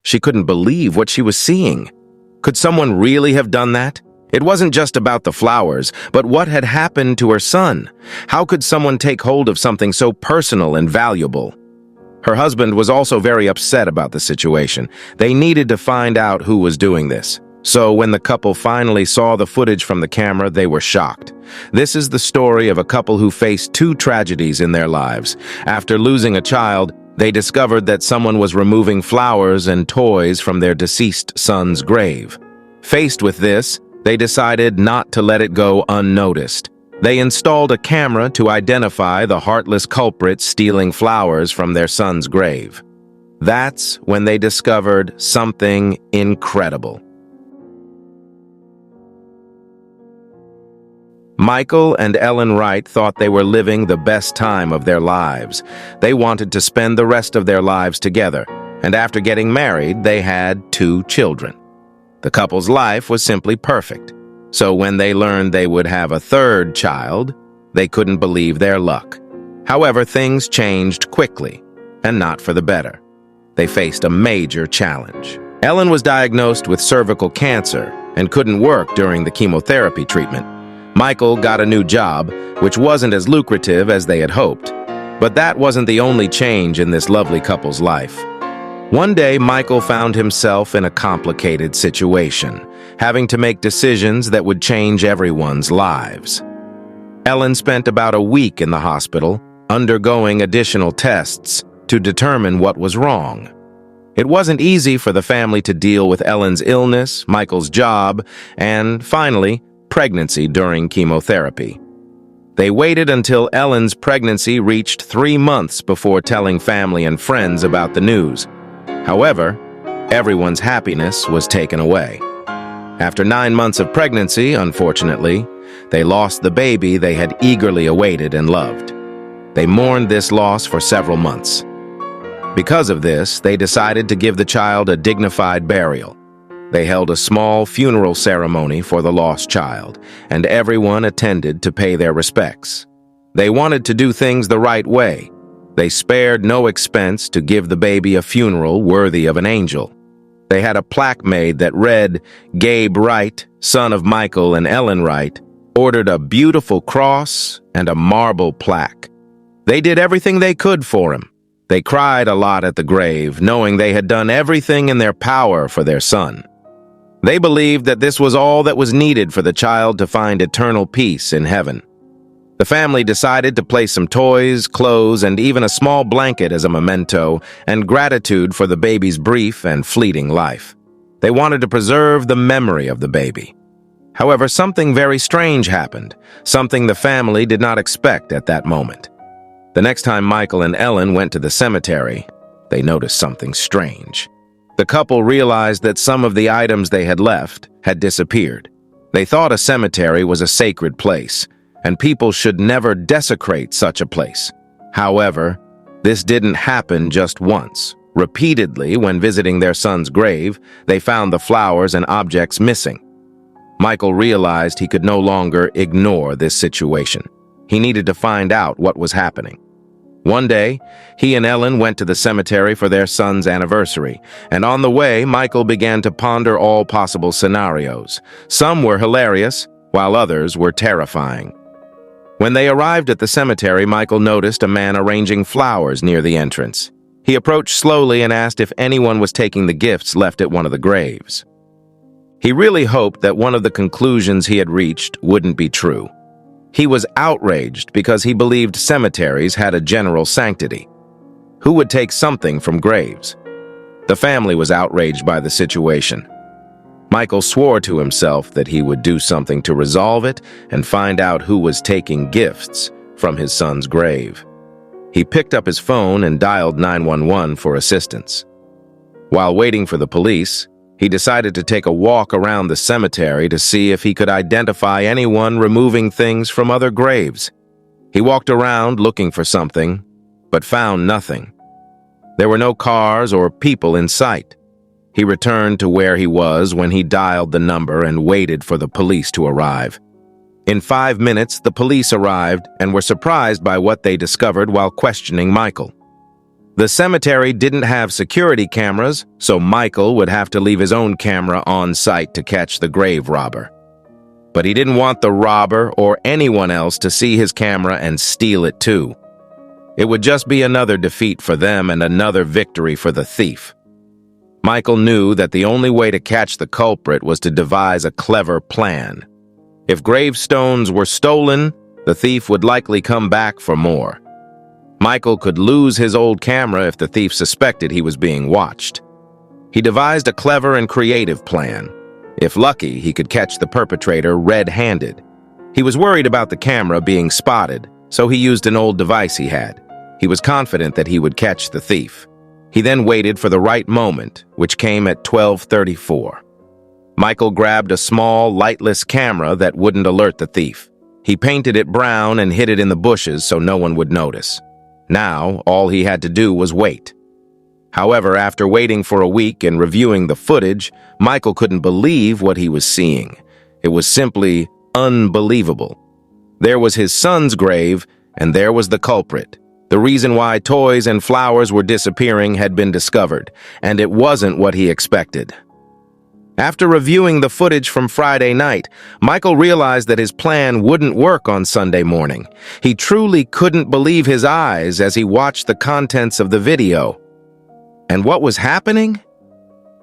She couldn't believe what she was seeing. Could someone really have done that? It wasn't just about the flowers, but what had happened to her son. How could someone take hold of something so personal and valuable? Her husband was also very upset about the situation. They needed to find out who was doing this. So when the couple finally saw the footage from the camera, they were shocked. This is the story of a couple who faced two tragedies in their lives. After losing a child, they discovered that someone was removing flowers and toys from their deceased son's grave. Faced with this, they decided not to let it go unnoticed. They installed a camera to identify the heartless culprit stealing flowers from their son's grave. That's when they discovered something incredible. Michael and Ellen Wright thought they were living the best time of their lives. They wanted to spend the rest of their lives together, and after getting married, they had 2 children. The couple's life was simply perfect. So when they learned they would have a 3rd child, they couldn't believe their luck. However, things changed quickly, and not for the better. They faced a major challenge. Ellen was diagnosed with cervical cancer and couldn't work during the chemotherapy treatment. Michael got a new job, which wasn't as lucrative as they had hoped. But that wasn't the only change in this lovely couple's life. One day, Michael found himself in a complicated situation, having to make decisions that would change everyone's lives. Ellen spent about a week in the hospital, undergoing additional tests to determine what was wrong. It wasn't easy for the family to deal with Ellen's illness, Michael's job, and, finally, pregnancy during chemotherapy. They waited until Ellen's pregnancy reached 3 months before telling family and friends about the news. However, everyone's happiness was taken away. After 9 months of pregnancy, unfortunately, they lost the baby they had eagerly awaited and loved. They mourned this loss for several months. Because of this, they decided to give the child a dignified burial. They held a small funeral ceremony for the lost child, and everyone attended to pay their respects. They wanted to do things the right way. They spared no expense to give the baby a funeral worthy of an angel. They had a plaque made that read, "Gabe Wright, son of Michael and Ellen Wright, ordered a beautiful cross and a marble plaque." They did everything they could for him. They cried a lot at the grave, knowing they had done everything in their power for their son. They believed that this was all that was needed for the child to find eternal peace in heaven. The family decided to place some toys, clothes, and even a small blanket as a memento and gratitude for the baby's brief and fleeting life. They wanted to preserve the memory of the baby. However, something very strange happened, something the family did not expect at that moment. The next time Michael and Ellen went to the cemetery, they noticed something strange. The couple realized that some of the items they had left had disappeared. They thought a cemetery was a sacred place, and people should never desecrate such a place. However, this didn't happen just once. Repeatedly, when visiting their son's grave, they found the flowers and objects missing. Michael realized he could no longer ignore this situation. He needed to find out what was happening. One day, he and Ellen went to the cemetery for their son's anniversary, and on the way, Michael began to ponder all possible scenarios. Some were hilarious, while others were terrifying. When they arrived at the cemetery, Michael noticed a man arranging flowers near the entrance. He approached slowly and asked if anyone was taking the gifts left at one of the graves. He really hoped that one of the conclusions he had reached wouldn't be true. He was outraged because he believed cemeteries had a general sanctity. Who would take something from graves? The family was outraged by the situation. Michael swore to himself that he would do something to resolve it and find out who was taking gifts from his son's grave. He picked up his phone and dialed 911 for assistance. While waiting for the police, he decided to take a walk around the cemetery to see if he could identify anyone removing things from other graves. He walked around looking for something, but found nothing. There were no cars or people in sight. He returned to where he was when he dialed the number and waited for the police to arrive. In 5 minutes, the police arrived and were surprised by what they discovered while questioning Michael. The cemetery didn't have security cameras, so Michael would have to leave his own camera on site to catch the grave robber. But he didn't want the robber or anyone else to see his camera and steal it too. It would just be another defeat for them and another victory for the thief. Michael knew that the only way to catch the culprit was to devise a clever plan. If gravestones were stolen, the thief would likely come back for more. Michael could lose his old camera if the thief suspected he was being watched. He devised a clever and creative plan. If lucky, he could catch the perpetrator red-handed. He was worried about the camera being spotted, so he used an old device he had. He was confident that he would catch the thief. He then waited for the right moment, which came at 12:34. Michael grabbed a small, lightless camera that wouldn't alert the thief. He painted it brown and hid it in the bushes so no one would notice. Now, all he had to do was wait. However, after waiting for a week and reviewing the footage, Michael couldn't believe what he was seeing. It was simply unbelievable. There was his son's grave, and there was the culprit. The reason why toys and flowers were disappearing had been discovered, and it wasn't what he expected. After reviewing the footage from Friday night, Michael realized that his plan wouldn't work on Sunday morning. He truly couldn't believe his eyes as he watched the contents of the video. And what was happening?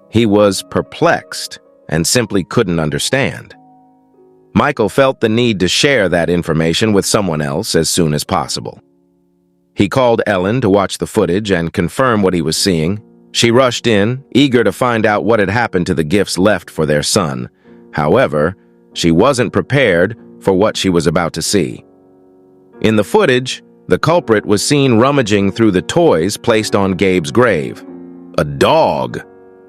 He was perplexed and simply couldn't understand. Michael felt the need to share that information with someone else as soon as possible. He called Ellen to watch the footage and confirm what he was seeing. She rushed in, eager to find out what had happened to the gifts left for their son. However, she wasn't prepared for what she was about to see. In the footage, the culprit was seen rummaging through the toys placed on Gabe's grave. A dog!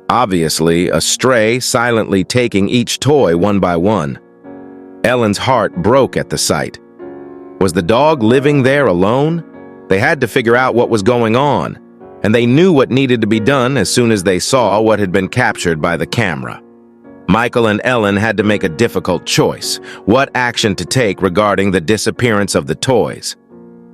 Obviously, a stray silently taking each toy one by one. Ellen's heart broke at the sight. Was the dog living there alone? They had to figure out what was going on, and they knew what needed to be done as soon as they saw what had been captured by the camera. Michael and Ellen had to make a difficult choice, what action to take regarding the disappearance of the toys.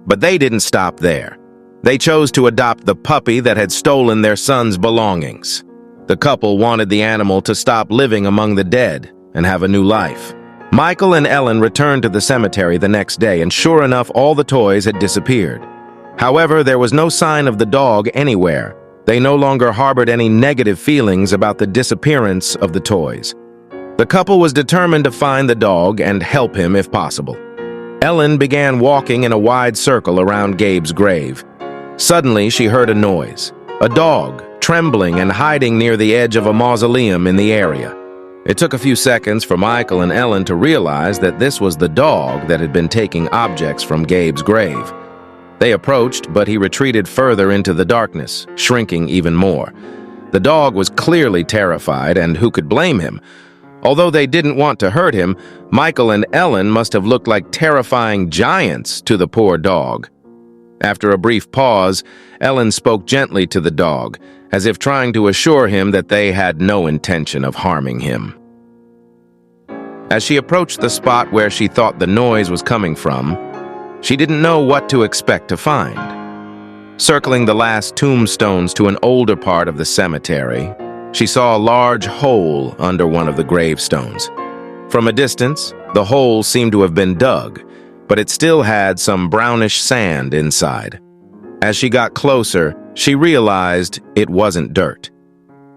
But they didn't stop there. They chose to adopt the puppy that had stolen their son's belongings. The couple wanted the animal to stop living among the dead and have a new life. Michael and Ellen returned to the cemetery the next day, and sure enough, all the toys had disappeared. However, there was no sign of the dog anywhere. They no longer harbored any negative feelings about the disappearance of the toys. The couple was determined to find the dog and help him if possible. Ellen began walking in a wide circle around Gabe's grave. Suddenly, she heard a noise. A dog, trembling and hiding near the edge of a mausoleum in the area. It took a few seconds for Michael and Ellen to realize that this was the dog that had been taking objects from Gabe's grave. They approached, but he retreated further into the darkness, shrinking even more. The dog was clearly terrified, and who could blame him? Although they didn't want to hurt him, Michael and Ellen must have looked like terrifying giants to the poor dog. After a brief pause, Ellen spoke gently to the dog, as if trying to assure him that they had no intention of harming him. As she approached the spot where she thought the noise was coming from, she didn't know what to expect to find. Circling the last tombstones to an older part of the cemetery, she saw a large hole under one of the gravestones. From a distance, the hole seemed to have been dug, but it still had some brownish sand inside. As she got closer, she realized it wasn't dirt.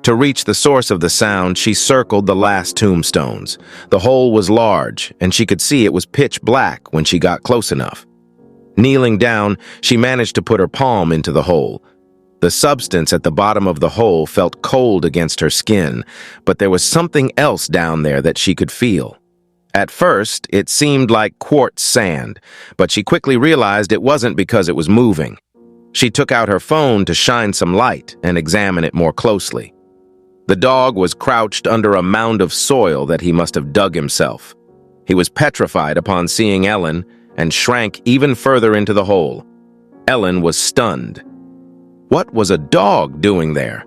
To reach the source of the sound, she circled the last tombstones. The hole was large, and she could see it was pitch black when she got close enough. Kneeling down, she managed to put her palm into the hole. The substance at the bottom of the hole felt cold against her skin, but there was something else down there that she could feel. At first, it seemed like quartz sand, but she quickly realized it wasn't because it was moving. She took out her phone to shine some light and examine it more closely. The dog was crouched under a mound of soil that he must have dug himself. He was petrified upon seeing Ellen and shrank even further into the hole. Ellen was stunned. What was a dog doing there?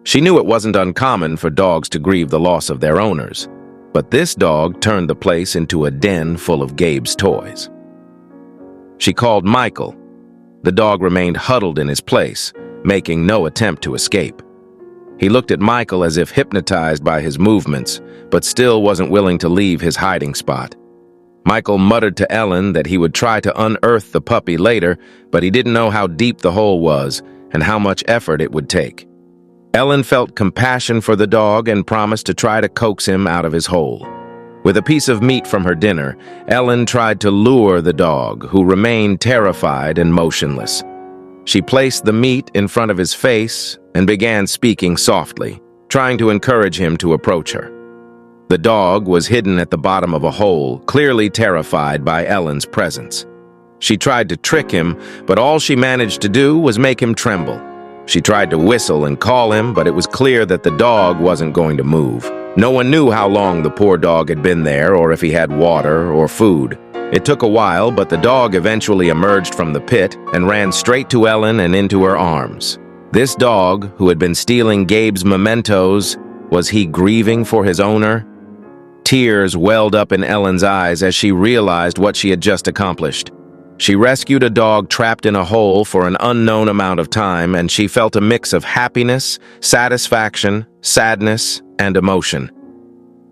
She knew it wasn't uncommon for dogs to grieve the loss of their owners, but this dog turned the place into a den full of Gabe's toys. She called Michael. The dog remained huddled in his place, making no attempt to escape. He looked at Michael as if hypnotized by his movements, but still wasn't willing to leave his hiding spot. Michael muttered to Ellen that he would try to unearth the puppy later, but he didn't know how deep the hole was and how much effort it would take. Ellen felt compassion for the dog and promised to try to coax him out of his hole. With a piece of meat from her dinner, Ellen tried to lure the dog, who remained terrified and motionless. She placed the meat in front of his face and began speaking softly, trying to encourage him to approach her. The dog was hidden at the bottom of a hole, clearly terrified by Ellen's presence. She tried to trick him, but all she managed to do was make him tremble. She tried to whistle and call him, but it was clear that the dog wasn't going to move. No one knew how long the poor dog had been there or if he had water or food. It took a while, but the dog eventually emerged from the pit and ran straight to Ellen and into her arms. This dog, who had been stealing Gabe's mementos, was he grieving for his owner? Tears welled up in Ellen's eyes as she realized what she had just accomplished. She rescued a dog trapped in a hole for an unknown amount of time, and she felt a mix of happiness, satisfaction, sadness, and emotion.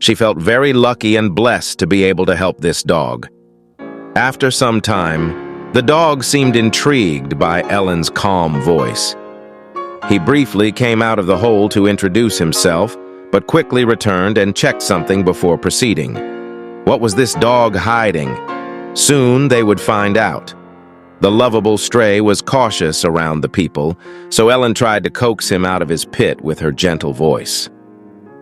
She felt very lucky and blessed to be able to help this dog. After some time, the dog seemed intrigued by Ellen's calm voice. He briefly came out of the hole to introduce himself, but quickly returned and checked something before proceeding. What was this dog hiding? Soon they would find out. The lovable stray was cautious around the people, so Ellen tried to coax him out of his pit with her gentle voice.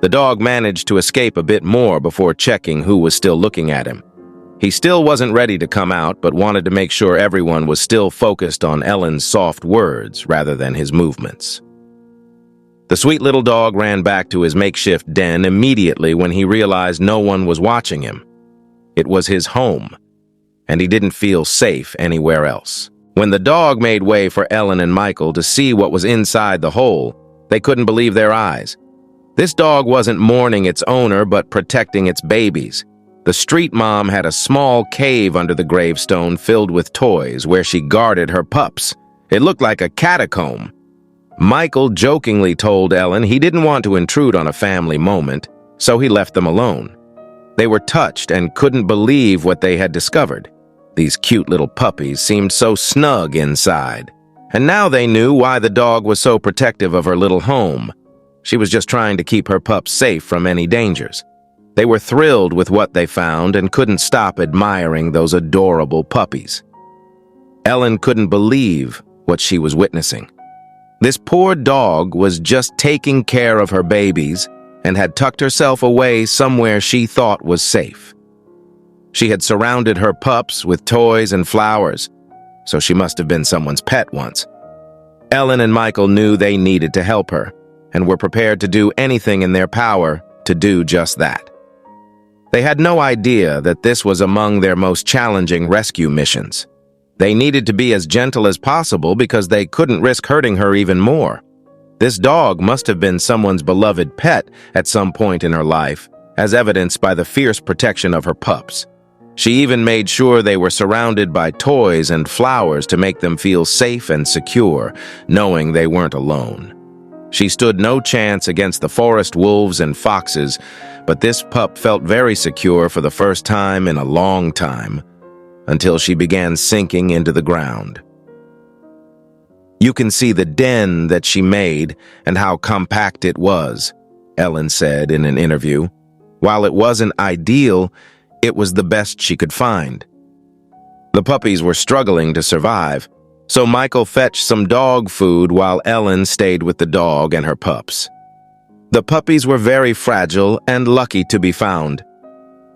The dog managed to escape a bit more before checking who was still looking at him. He still wasn't ready to come out, but wanted to make sure everyone was still focused on Ellen's soft words rather than his movements. The sweet little dog ran back to his makeshift den immediately when he realized no one was watching him. It was his home, and he didn't feel safe anywhere else. When the dog made way for Ellen and Michael to see what was inside the hole, they couldn't believe their eyes. This dog wasn't mourning its owner, but protecting its babies. The street mom had a small cave under the gravestone filled with toys where she guarded her pups. It looked like a catacomb. Michael jokingly told Ellen he didn't want to intrude on a family moment, so he left them alone. They were touched and couldn't believe what they had discovered. These cute little puppies seemed so snug inside. And now they knew why the dog was so protective of her little home. She was just trying to keep her pups safe from any dangers. They were thrilled with what they found and couldn't stop admiring those adorable puppies. Ellen couldn't believe what she was witnessing. This poor dog was just taking care of her babies and had tucked herself away somewhere she thought was safe. She had surrounded her pups with toys and flowers, so she must have been someone's pet once. Ellen and Michael knew they needed to help her and were prepared to do anything in their power to do just that. They had no idea that this was among their most challenging rescue missions. They needed to be as gentle as possible because they couldn't risk hurting her even more. This dog must have been someone's beloved pet at some point in her life, as evidenced by the fierce protection of her pups. She even made sure they were surrounded by toys and flowers to make them feel safe and secure, knowing they weren't alone. She stood no chance against the forest wolves and foxes, but this pup felt very secure for the first time in a long time, until she began sinking into the ground. "You can see the den that she made and how compact it was," Ellen said in an interview. "While it wasn't ideal, it was the best she could find." The puppies were struggling to survive, so Michael fetched some dog food while Ellen stayed with the dog and her pups. "The puppies were very fragile and lucky to be found,"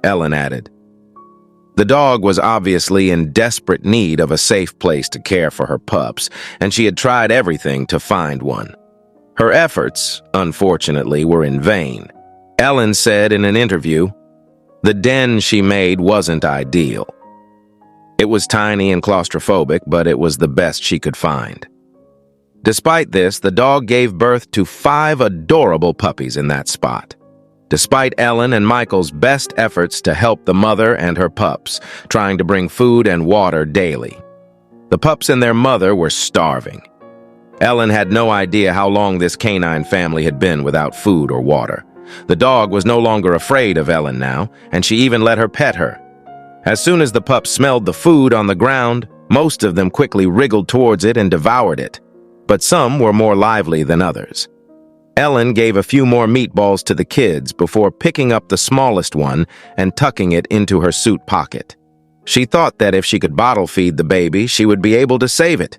Ellen added. The dog was obviously in desperate need of a safe place to care for her pups, and she had tried everything to find one. Her efforts, unfortunately, were in vain. Ellen said in an interview, "The den she made wasn't ideal. It was tiny and claustrophobic, but it was the best she could find." Despite this, the dog gave birth to 5 adorable puppies in that spot. Despite Ellen and Michael's best efforts to help the mother and her pups, trying to bring food and water daily. The pups and their mother were starving. Ellen had no idea how long this canine family had been without food or water. The dog was no longer afraid of Ellen now, and she even let her pet her. As soon as the pups smelled the food on the ground, most of them quickly wriggled towards it and devoured it. But some were more lively than others. Ellen gave a few more meatballs to the kids before picking up the smallest one and tucking it into her suit pocket. She thought that if she could bottle feed the baby, she would be able to save it.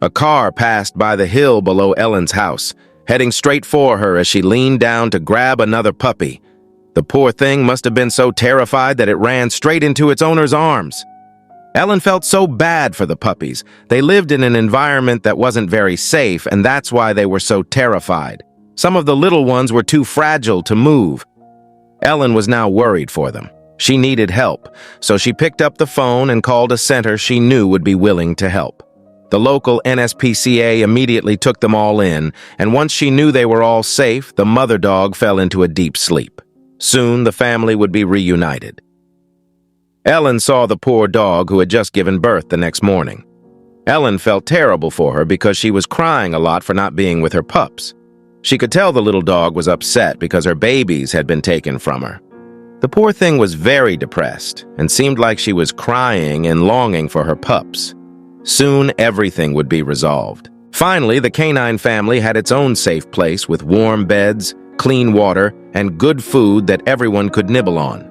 A car passed by the hill below Ellen's house, heading straight for her as she leaned down to grab another puppy. The poor thing must have been so terrified that it ran straight into its owner's arms. Ellen felt so bad for the puppies. They lived in an environment that wasn't very safe, and that's why they were so terrified. Some of the little ones were too fragile to move. Ellen was now worried for them. She needed help, so she picked up the phone and called a center she knew would be willing to help. The local NSPCA immediately took them all in, and once she knew they were all safe, the mother dog fell into a deep sleep. Soon, the family would be reunited. Ellen saw the poor dog who had just given birth the next morning. Ellen felt terrible for her because she was crying a lot for not being with her pups. She could tell the little dog was upset because her babies had been taken from her. The poor thing was very depressed and seemed like she was crying and longing for her pups. Soon, everything would be resolved. Finally, the canine family had its own safe place with warm beds, clean water, and good food that everyone could nibble on.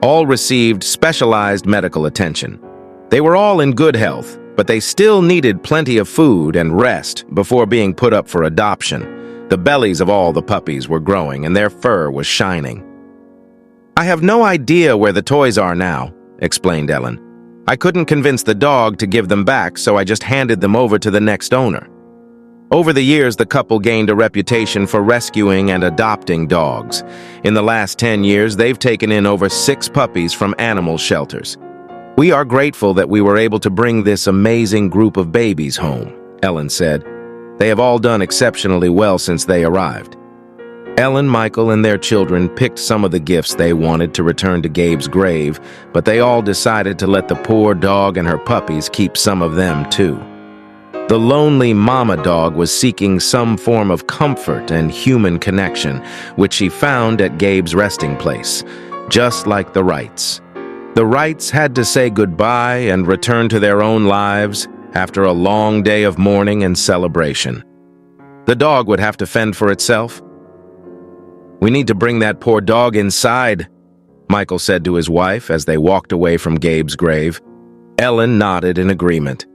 All received specialized medical attention. They were all in good health, but they still needed plenty of food and rest before being put up for adoption. The bellies of all the puppies were growing and their fur was shining. "I have no idea where the toys are now," explained Ellen. "I couldn't convince the dog to give them back, so I just handed them over to the next owner." Over the years, the couple gained a reputation for rescuing and adopting dogs. In the last 10 years, they've taken in over 6 puppies from animal shelters. "We are grateful that we were able to bring this amazing group of babies home," Ellen said. "They have all done exceptionally well since they arrived." Ellen, Michael, and their children picked some of the gifts they wanted to return to Gabe's grave, but they all decided to let the poor dog and her puppies keep some of them too. The lonely mama dog was seeking some form of comfort and human connection, which she found at Gabe's resting place, just like the Wrights. The Wrights had to say goodbye and return to their own lives after a long day of mourning and celebration. The dog would have to fend for itself. "We need to bring that poor dog inside," Michael said to his wife as they walked away from Gabe's grave. Ellen nodded in agreement.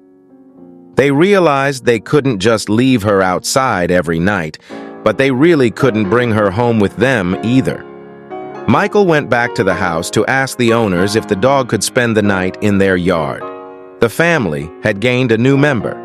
They realized they couldn't just leave her outside every night, but they really couldn't bring her home with them either. Michael went back to the house to ask the owners if the dog could spend the night in their yard. The family had gained a new member.